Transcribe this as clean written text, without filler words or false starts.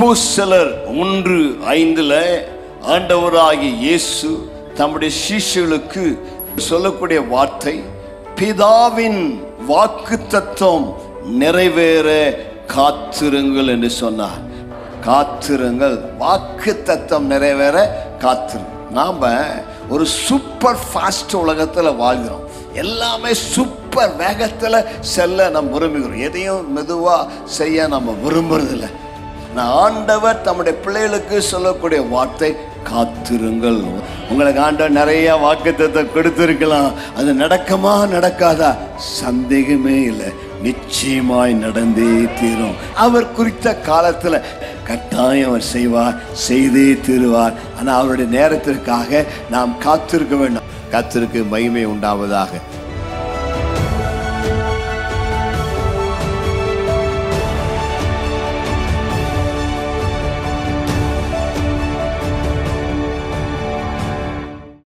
அப்போஸ்தலர் 1:5 ஆண்டவராகிய இயேசு தம்முடைய சீஷர்களுக்கு சொல்லக்கூடிய வார்த்தை, பிதாவின் வாக்குத்தத்தம் நிறைவேற காத்திருங்கள் என்று சொன்னார். காத்திருங்கள், வாக்குத்தத்தம் நிறைவேற காத்திருங்கள். நாம ஒரு சூப்பர் ஃபாஸ்ட் உலகத்துல வாழ்கிறோம். எல்லாமே சூப்பர் வேகத்துல செல்ல நம்ம விரும்புகிறோம். எதையும் மெதுவா செய்ய நம்ம விரும்புறதில்லை. ஆண்டவர் தம்முடைய பிள்ளைகளுக்கு சொல்லக்கூடிய வார்த்தை, காத்திருங்கள். உங்களுக்கு ஆண்டவர் நிறைய வாக்குத்தத்தத்தை கொடுத்திருக்கலாம். அது நடக்குமா நடக்காதா சந்தேகமே இல்லை, நிச்சயமாய் நடந்தே தீரும். அவர் குறித்த காலத்துல கட்டாயம் அவர் செய்வார், செய்தே தீருவார். ஆனால் அவருடைய நேரத்திற்காக நாம் காத்திருக்க வேண்டும். கர்த்தருக்கு மகிமை உண்டாவதாக.